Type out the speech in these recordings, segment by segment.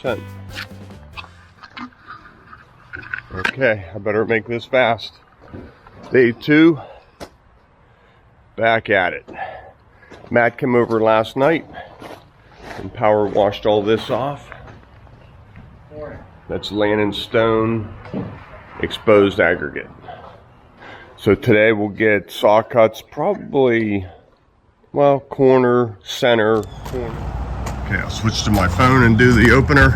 100%. Okay, I better make this fast. Day 2, back at it. Matt came over last night and power washed all this off. That's land and stone, exposed aggregate. So today we'll get saw cuts, probably, well, corner, center, corner. Okay, I'll switch to my phone and do the opener.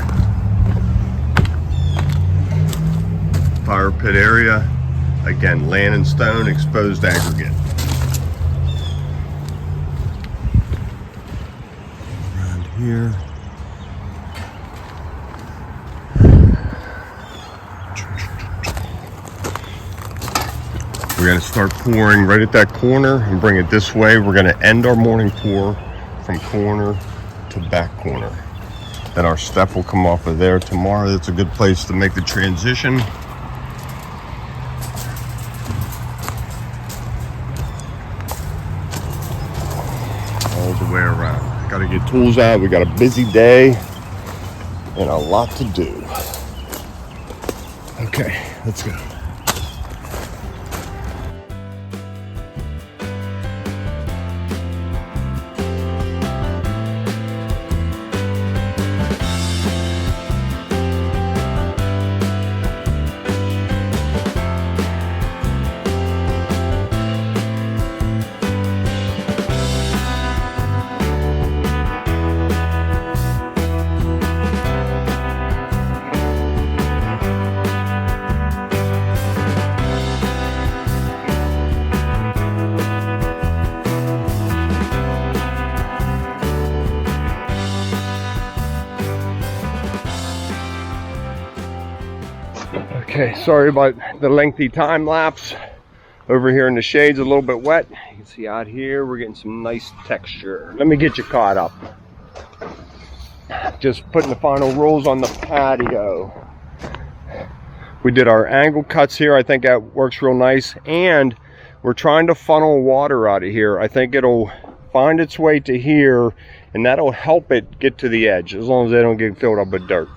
Fire pit area. Again, land and stone, exposed aggregate. Around here. We're going to start pouring right at that corner and bring it this way. We're going to end our morning pour from corner to back corner. Then our step will come off of there tomorrow. That's a good place to make the transition. All the way around. Got to get tools out. We got a busy day and a lot to do. Okay, let's go. Okay, sorry about the lengthy time lapse. Over here in the shade's a little bit wet. You can see out here we're getting some nice texture. Let me get you caught up. Just putting the final rolls on the patio. We did our angle cuts here. I think that works real nice. And we're trying to funnel water out of here. I think it'll find its way to here and that'll help it get to the edge as long as they don't get filled up with dirt.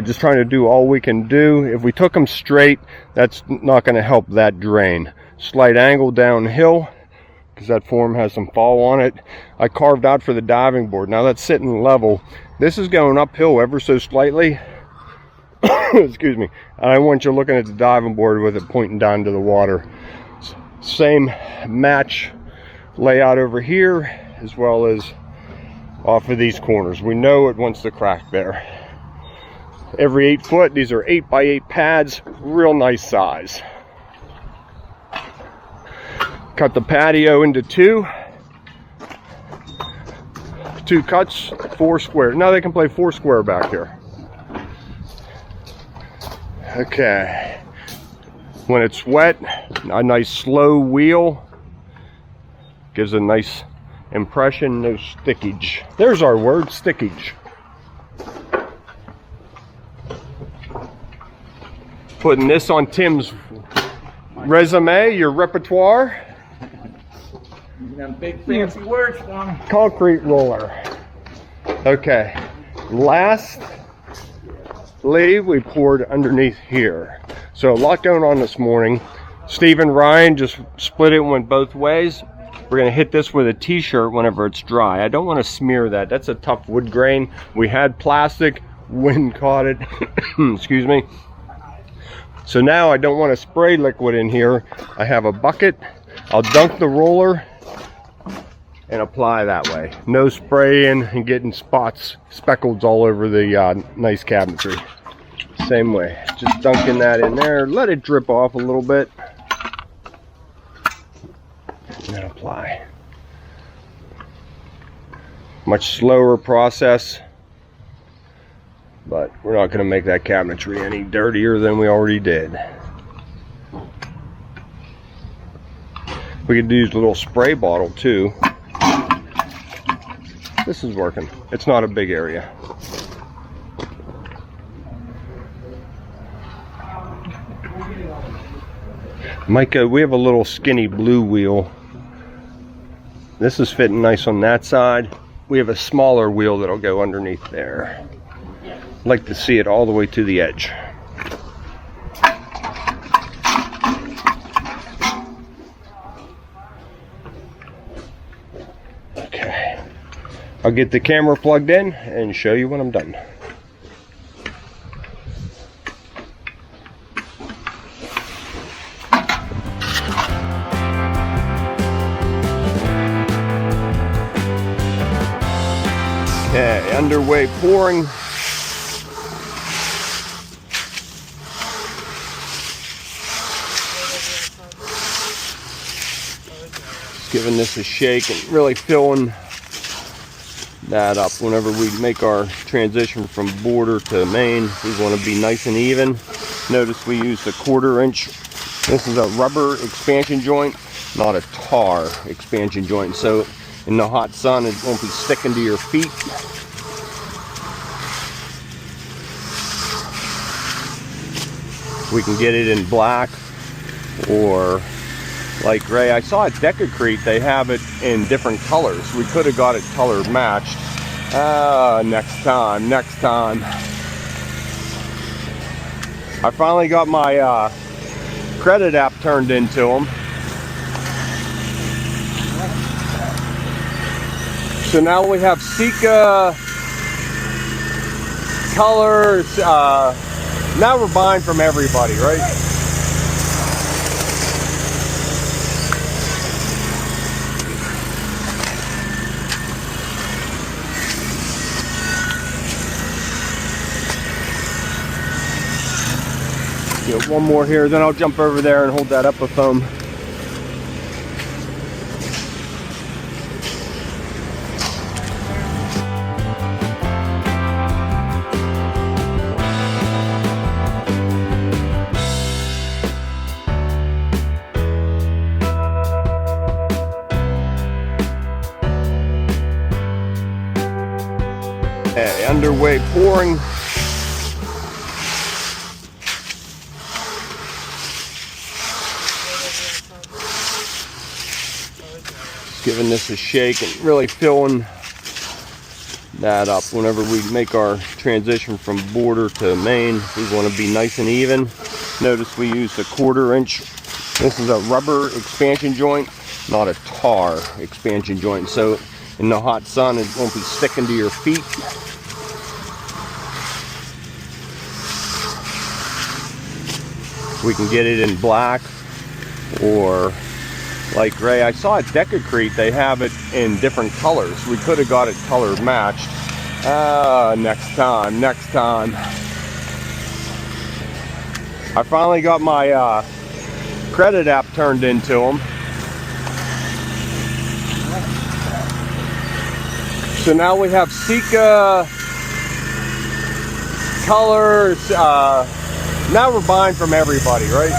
Just trying to do all we can do. If we took them straight, that's not going to help that drain. Slight angle downhill because that form has some fall on it. I carved out for the diving board. Now that's sitting level. This is going uphill ever so slightly. Excuse me. I want you looking at the diving board with it pointing down to the water. Same match layout over here as well as off of these corners. We know it wants to crack there. Every 8 foot, these are 8x8 pads, real nice size. Cut the patio into two cuts, 4 square. Now they can play 4 square back here. Okay. When it's wet, a nice slow wheel gives a nice impression, no stickage. There's our word, stickage. Putting this on Tim's resume, your repertoire. Big fancy words for him. Concrete roller. Okay. Lastly, we poured underneath here. So a lot going on this morning. Steve and Ryan just split it and went both ways. We're going to hit this with a t-shirt whenever it's dry. I don't want to smear that. That's a tough wood grain. We had plastic. Wind caught it. Excuse me. So now I don't want to spray liquid in here. I have a bucket. I'll dunk the roller and apply that way. No spraying and getting spots, speckles all over the nice cabinetry. Same way. Just dunking that in there. Let it drip off a little bit. And then apply. Much slower process. But we're not going to make that cabinetry any dirtier than we already did. We could use a little spray bottle too. This is working. It's not a big area. Micah, we have a little skinny blue wheel. This is fitting nice on that side. We have a smaller wheel that'll go underneath there. like to see it all the way to the edge. Okay, I'll get the camera plugged in and show you when I'm done. Okay, underway pouring. Just giving this a shake and really filling that up. Whenever we make our transition from border to main, we want to be nice and even. Notice we used a 1/4 inch. This is a rubber expansion joint, not a tar expansion joint. So in the hot sun, it won't be sticking to your feet. We can get it in black or light gray. I saw at Decacrete they have it in different colors. We could have got it color matched. Next time. I finally got my credit app turned into them. So now we have Sika colors. Now we're buying from everybody, right? Get one more here, then I'll jump over there and hold that up with foam. Okay, underway pouring. Just giving this a shake and really filling that up. Whenever we make our transition from border to main, we want to be nice and even. Notice we used a 1/4 inch. This is a rubber expansion joint, not a tar expansion joint. So in the hot sun, it won't be sticking to your feet. We can get it in black or light gray. I saw at Decacrete they have it in different colors. We could have got it color matched. Next time. I finally got my credit app turned into them. So now we have Sika colors. Now we're buying from everybody, right?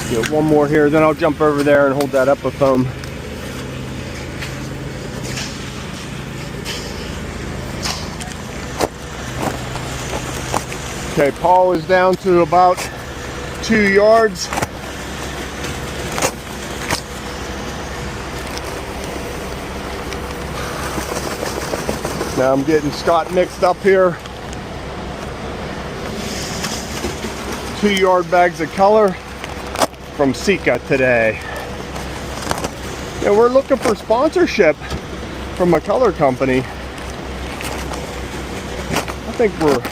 Get one more here, then I'll jump over there and hold that up with foam. Okay, Paul is down to about 2 yards. Now I'm getting Scott mixed up here. 2 yard bags of color from Sika today. And we're looking for sponsorship from a color company. I think we're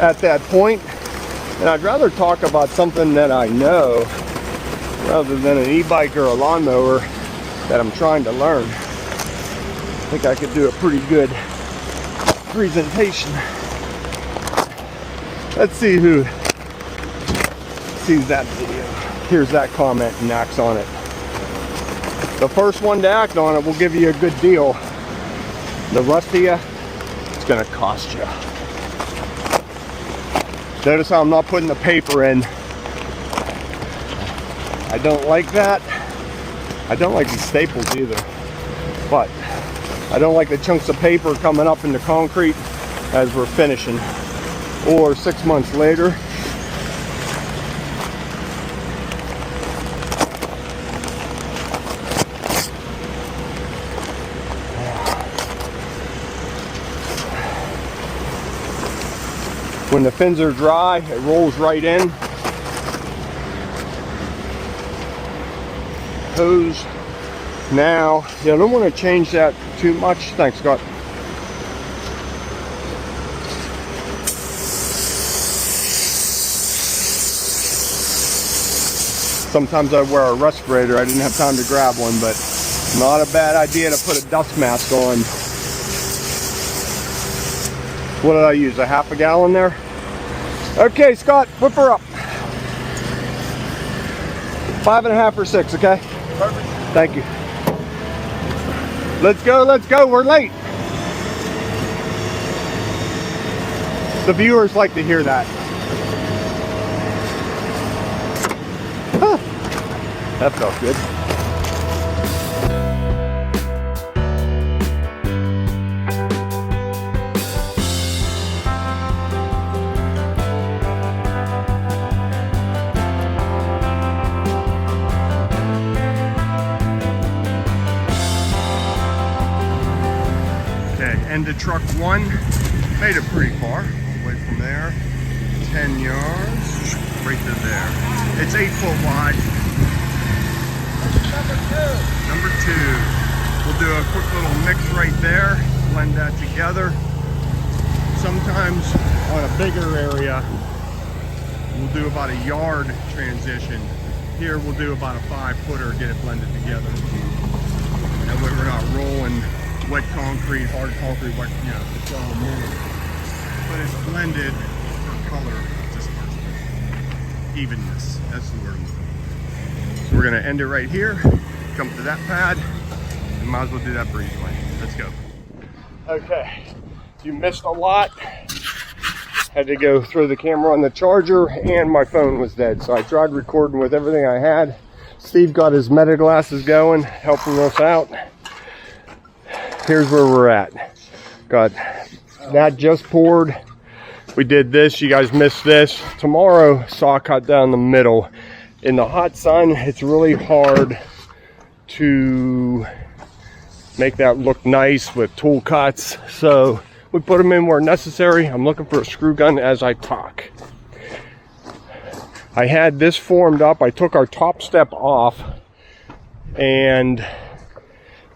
at that point, and I'd rather talk about something that I know rather than an e-bike or a lawnmower that I'm trying to learn. I think I could do a pretty good presentation. Let's see who sees that video. Here's that comment and acts on it. The first one to act on it will give you a good deal. The rest of you, it's gonna cost you. Notice how I'm not putting the paper in. I don't like that. I don't like these staples either. But I don't like the chunks of paper coming up in the concrete. as we're finishing, or 6 months later. When the fins are dry, it rolls right in. Hose now. Yeah, I don't want to change that too much. Thanks, Scott. Sometimes I wear a respirator. I didn't have time to grab one, but not a bad idea to put a dust mask on. What did I use? A half a gallon there? Okay, Scott, whip her up. 5.5 or 6, okay? Perfect. Thank you. Let's go, we're late. The viewers like to hear that. Huh. That felt good. End of truck 1, made it pretty far, away from there, 10 yards, right to there. It's 8 foot wide. Number 2. We'll do a quick little mix right there, blend that together. Sometimes on a bigger area, we'll do about a yard transition. Here we'll do about a 5-footer, get it blended together. That way we're not rolling wet concrete, hard concrete, wet, you know, it's all moving. But it's blended for color disbursement. Evenness, that's the word I'm looking for. So we're gonna end it right here, come to that pad, and might as well do that breezeway. Let's go. Okay, you missed a lot. Had to go throw the camera on the charger, and my phone was dead. So I tried recording with everything I had. Steve got his meta glasses going, helping us out. Here's where we're at. Got that just poured. We did this, you guys missed this. Tomorrow, saw cut down the middle. In the hot sun, it's really hard to make that look nice with tool cuts. So we put them in where necessary. I'm looking for a screw gun as I talk. I had this formed up. I took our top step off and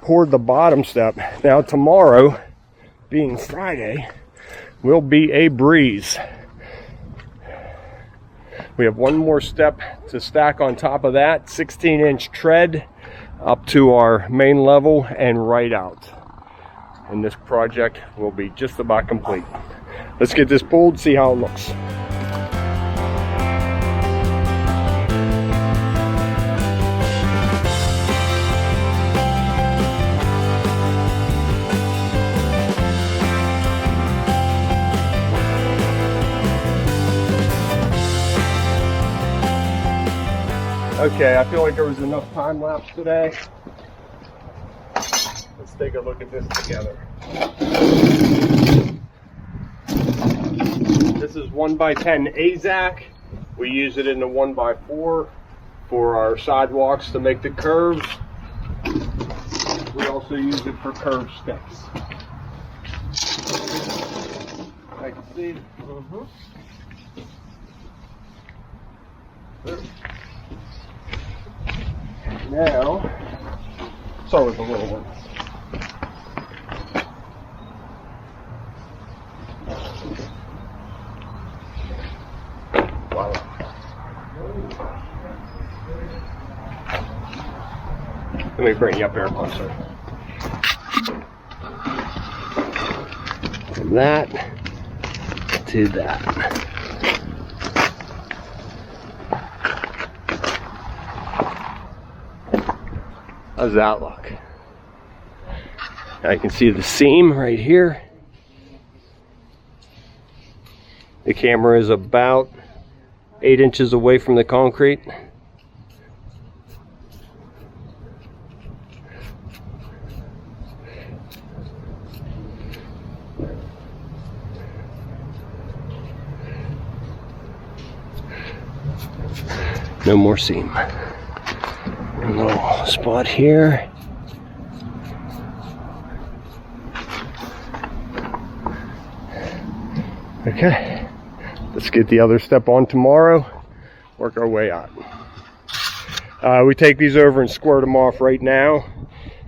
poured the bottom step. Now tomorrow, being Friday, will be a breeze. We have one more step to stack on top of that, 16-inch tread up to our main level and right out. And this project will be just about complete. Let's get this pulled, see how it looks. Okay, I feel like there was enough time lapse today. Let's take a look at this together. This is 1x10 AZAC. We use it in the 1x4 for our sidewalks to make the curves. We also use it for curve steps. Thank you, Steve. Now, start with the little one. Wow. Let me bring you up here closer. From that to that. How's that look? Now you can see the seam right here. The camera is about 8 inches away from the concrete. No more seam. A little spot here. Okay, let's get the other step on tomorrow, work our way out. We take these over and squirt them off right now.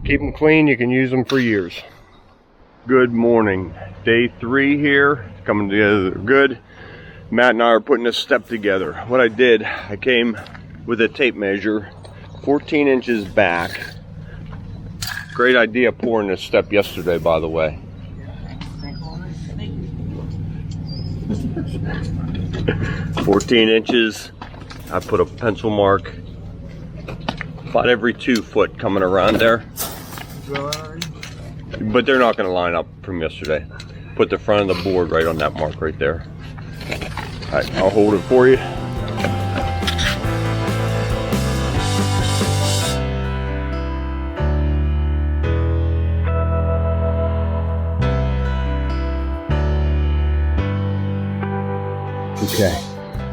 Keep them clean, you can use them for years. Good morning. Day 3 here, coming together good. Matt and I are putting this step together. What I did, I came with a tape measure, 14 inches back. Great idea pouring this step yesterday, by the way. 14 inches. I put a pencil mark about every 2 foot coming around there. But they're not going to line up from yesterday. Put the front of the board right on that mark right there. Alright, I'll hold it for you. Okay,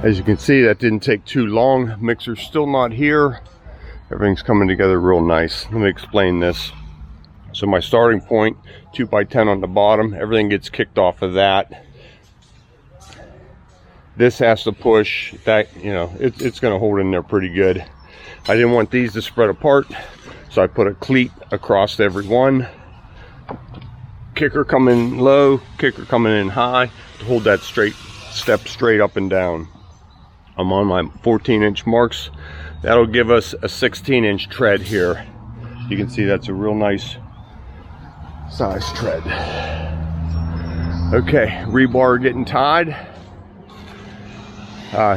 as you can see, that didn't take too long. Mixer's still not here. Everything's coming together real nice. Let me explain this. So my starting point, 2x10 on the bottom, everything gets kicked off of that. This has to push that, you know, it's going to hold in there pretty good. I didn't want these to spread apart, so I put a cleat across every one. Kicker coming low, kicker coming in high to hold that straight step straight up and down. I'm on my 14-inch marks. That'll give us a 16-inch tread here. You can see that's a real nice size tread. Okay, rebar getting tied.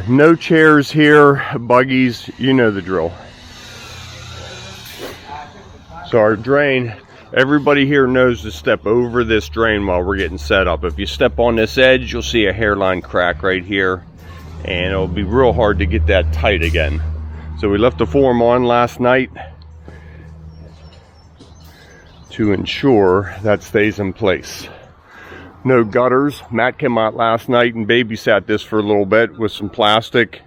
No chairs here, buggies, you know the drill. So our drain, everybody here knows to step over this drain while we're getting set up. If you step on this edge, you'll see a hairline crack right here, and it'll be real hard to get that tight again. So we left the form on last night to ensure that stays in place. No gutters. Matt came out last night and babysat this for a little bit with some plastic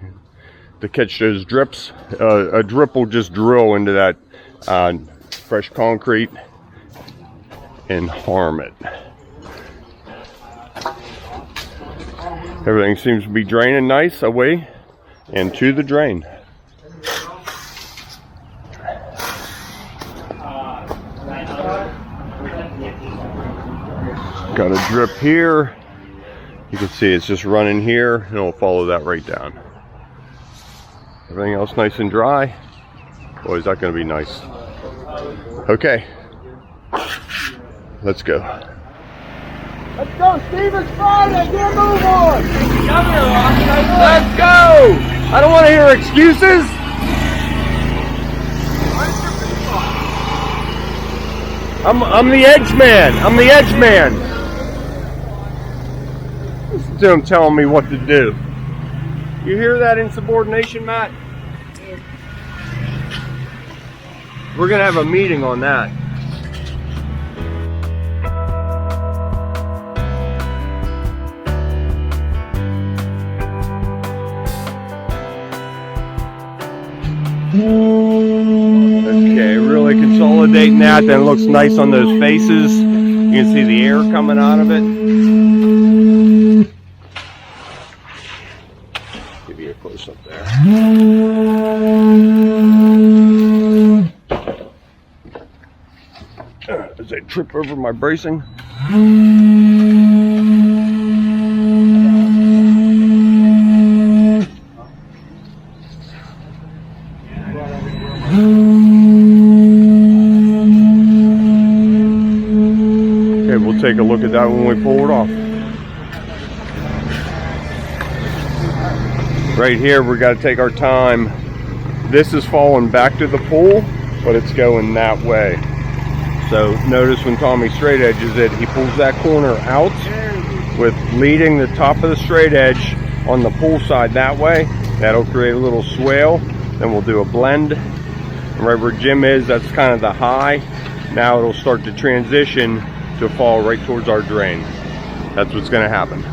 to catch those drips. A drip will just drill into that fresh concrete and harm it. Everything seems to be draining nice away and to the drain. Got a drip here. You can see it's just running here, and it'll follow that right down. Everything else nice and dry. Boy, is that going to be nice. Okay, let's go. Let's go, Steve, it's Friday, get a move on! Let's go! I don't want to hear excuses. I'm the edge man. I'm the edge man. Listen to him telling me what to do. You hear that insubordination, Matt? We're gonna have a meeting on that. Okay, really consolidating that, then it looks nice on those faces. You can see the air coming out of it. Give you a close up there. As I trip over my bracing. Okay, we'll take a look at that when we pull it off. Right here, we got to take our time. This is falling back to the pool, but it's going that way. So notice when Tommy straight edges it, he pulls that corner out with leading the top of the straight edge on the pool side that way. That'll create a little swale. Then we'll do a blend. And right where Jim is, that's kind of the high. Now it'll start to transition to fall right towards our drain. That's what's going to happen.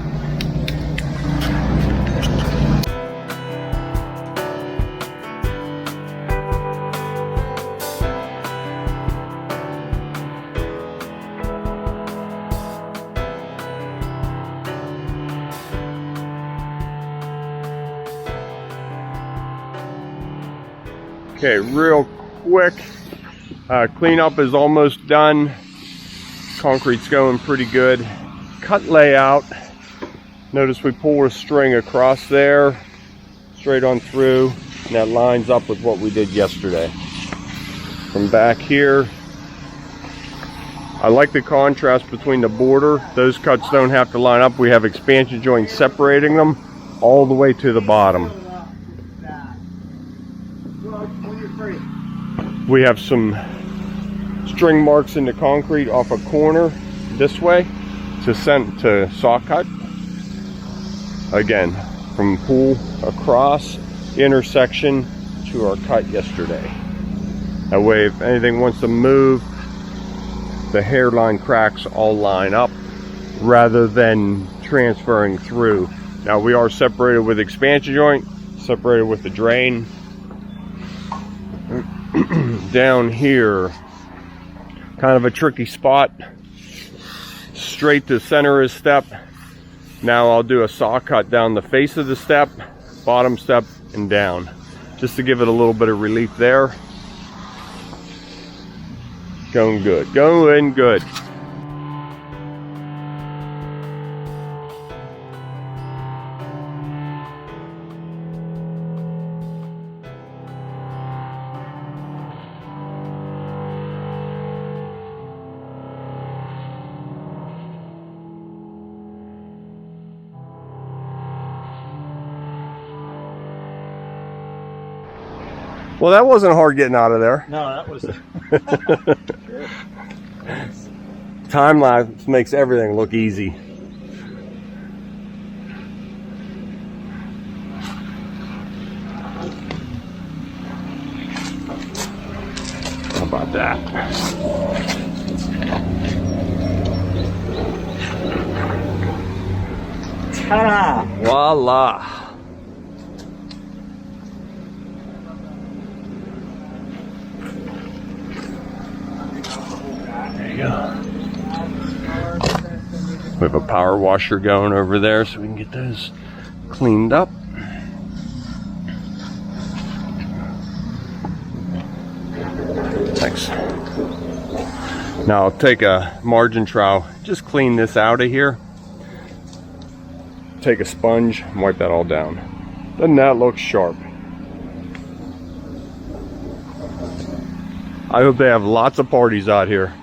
Okay, real quick, cleanup is almost done. Concrete's going pretty good. Cut layout. Notice we pull a string across there, straight on through, and that lines up with what we did yesterday. From back here, I like the contrast between the border. Those cuts don't have to line up. We have expansion joints separating them all the way to the bottom. We have some string marks in the concrete off a corner this way to saw cut. Again, from pool across the intersection to our cut yesterday. That way, if anything wants to move, the hairline cracks all line up rather than transferring through. Now we are separated with expansion joint, separated with the drain. Down here, kind of a tricky spot. Straight to center of step. Now I'll do a saw cut down the face of the step, bottom step, and down, just to give it a little bit of relief there. Going good, going good. Well, that wasn't hard getting out of there. No, that was. Time lapse makes everything look easy. How about that? Ta-da! Voila! We have a power washer going over there so we can get those cleaned up. Thanks. Now I'll take a margin trowel, just clean this out of here. Take a sponge and wipe that all down. Doesn't that look sharp? I hope they have lots of parties out here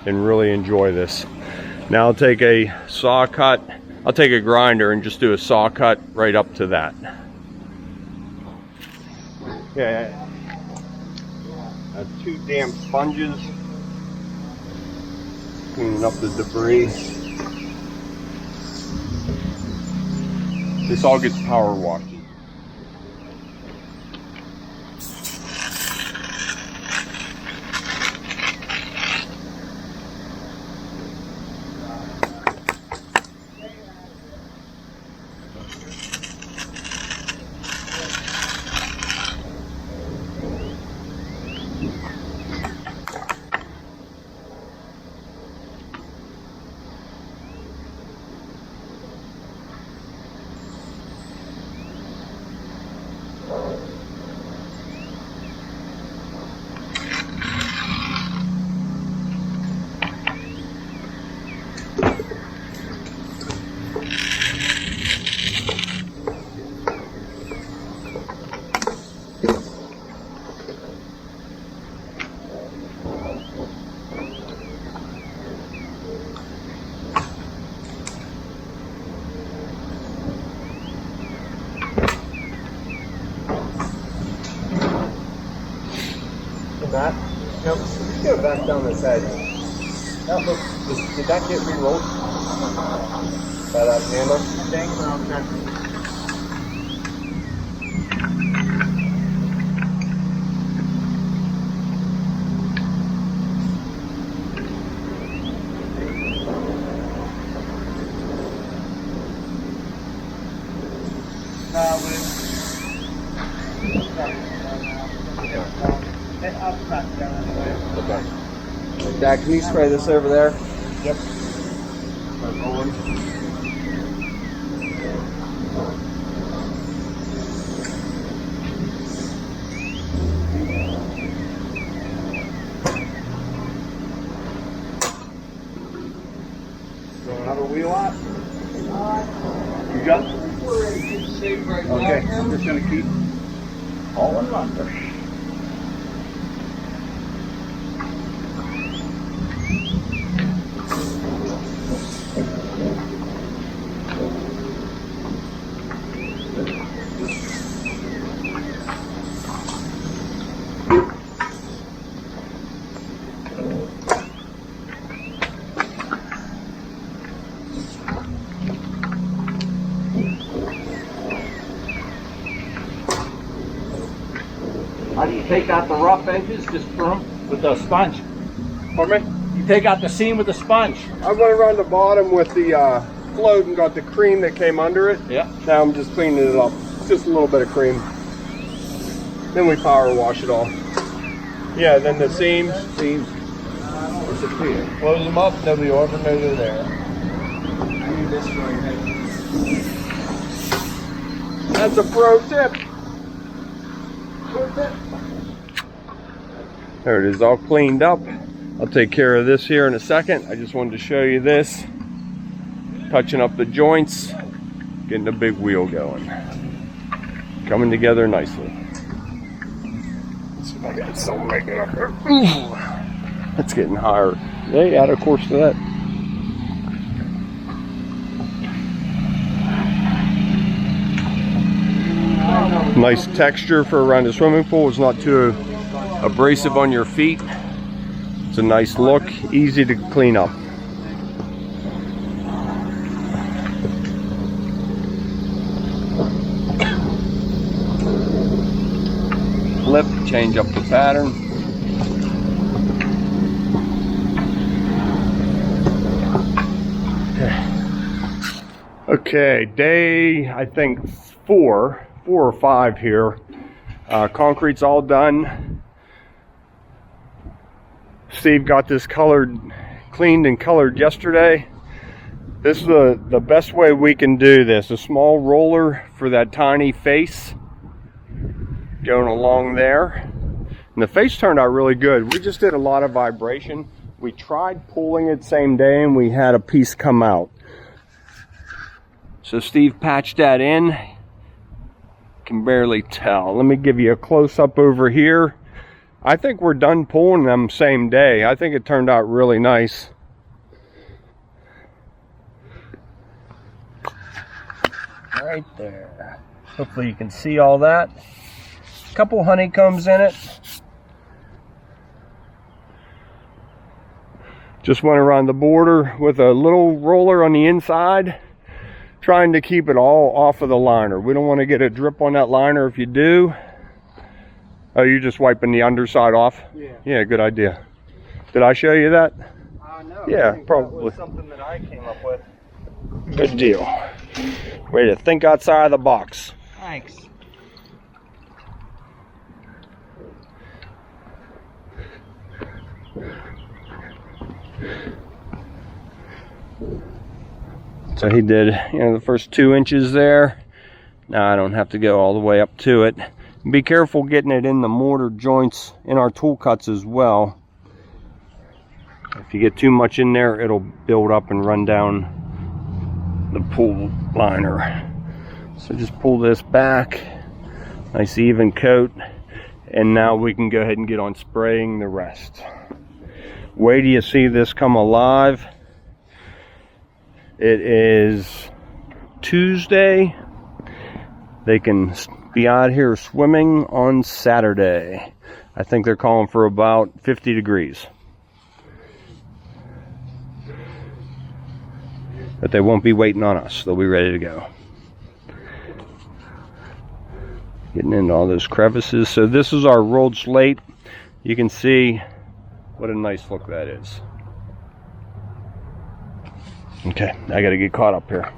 and really enjoy this. Now I'll take a saw cut. I'll take a grinder and just do a saw cut right up to that. Okay, I have 2 damp sponges. Cleaning up the debris. This all gets power washed. That? No, let's go back down this edge. That looks, did that get re-rolled? By that handle? I think so. Okay. Dad, can you spray this over there? Yep. Okay, I'm just gonna keep all in under. How do you take out the rough edges? Just with the sponge. Pardon me? You take out the seam with the sponge. I went around the bottom with the float and got the cream that came under it. Yeah. Now I'm just cleaning it up. Just a little bit of cream. Then we power wash it all. Yeah, then the seams. Seams. Close them up, nobody will ever know they're there. That's a pro tip. There it is, all cleaned up. I'll take care of this here in a second. I just wanted to show you this. Touching up the joints, getting the big wheel going. Coming together nicely. Let's see if I got something making up there. Ooh, that's getting higher. They add a course to that. Nice texture for around the swimming pool. It's not too abrasive on your feet. It's a nice look, easy to clean up. Flip, change up the pattern. Okay, day I think four or five here. Concrete's all done. Steve got this cleaned and colored yesterday. This is the best way we can do this. A small roller for that tiny face going along there. And the face turned out really good. We just did a lot of vibration. We tried pulling it same day and we had a piece come out. So Steve patched that in. Can barely tell. Let me give you a close-up over here. I think we're done pulling them same day. I think it turned out really nice. Right there. Hopefully you can see all that. A couple honeycombs in it. Just went around the border with a little roller on the inside, trying to keep it all off of the liner. We don't want to get a drip on that liner if you do. Oh, you're just wiping the underside off? Yeah. Yeah, good idea. Did I show you that? No. Yeah, I think probably. that was something that I came up with. Good deal. Way to think outside of the box. Thanks. So he did, the first 2 inches there. Now I don't have to go all the way up to it. Be careful getting it in the mortar joints in our tool cuts as well. If you get too much in there, it'll build up and run down the pool liner. So just pull this back, nice even coat, and now we can go ahead and get on spraying the rest. Wait till you see this come alive. It is Tuesday. They can be out here swimming on Saturday. I think they're calling for about 50 degrees. But they won't be waiting on us. They'll be ready to go. Getting into all those crevices. So this is our rolled slate. You can see what a nice look that is. Okay, I gotta get caught up here.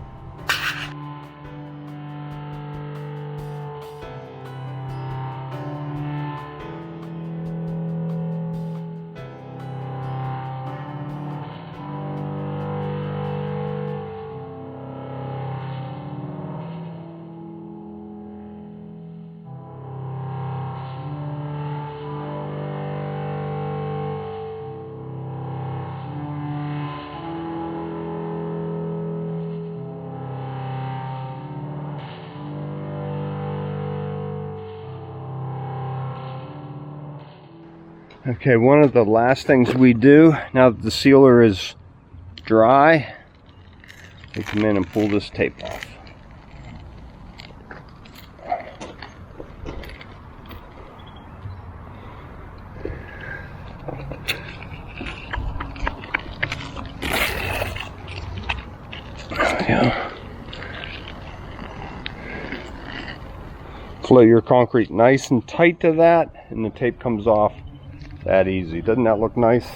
Okay, one of the last things we do, now that the sealer is dry, we come in and pull this tape off. There we go. Float your concrete nice and tight to that, and the tape comes off that easy. Doesn't that look nice?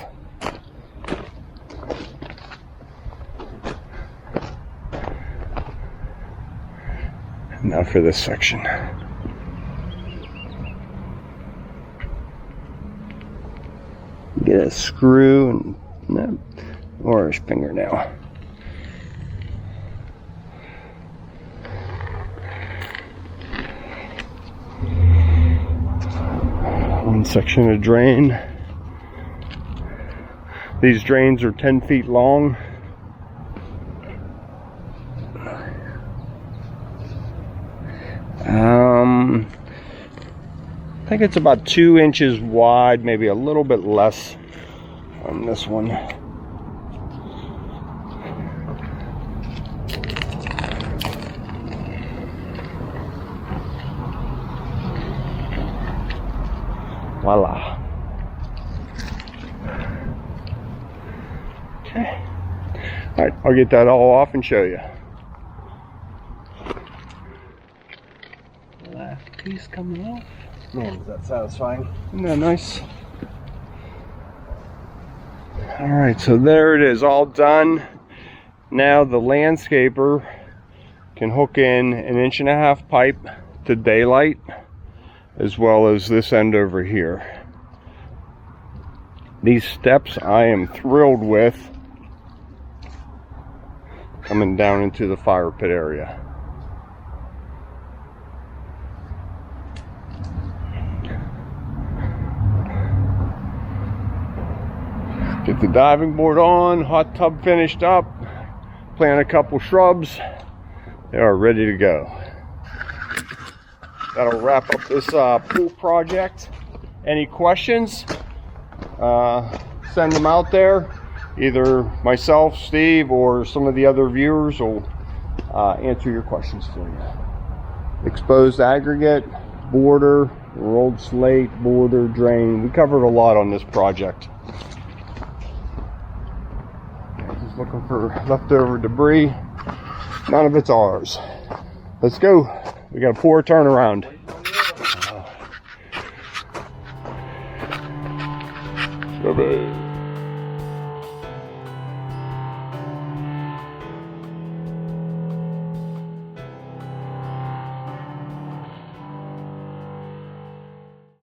Now for this section. Get a screw and or a fingernail. One section of drain. These drains are 10 feet long. I think it's about 2 inches wide, maybe a little bit less on this one. Voila. Okay. All right, I'll get that all off and show you. Last piece coming off. Man, is that satisfying? Isn't that nice? All right, so there it is, all done. Now the landscaper can hook in 1.5 inch pipe to daylight, as well as this end over here. These steps I am thrilled with, coming down into the fire pit area. Get the diving board on, hot tub finished up, plant a couple shrubs. They are ready to go. That'll wrap up this pool project. Any questions? Send them out there. Either myself, Steve, or some of the other viewers will answer your questions for you. Exposed aggregate, border, rolled slate, border, drain. We covered a lot on this project. Just looking for leftover debris. None of it's ours. Let's go. We got a poor turnaround. Bye-bye.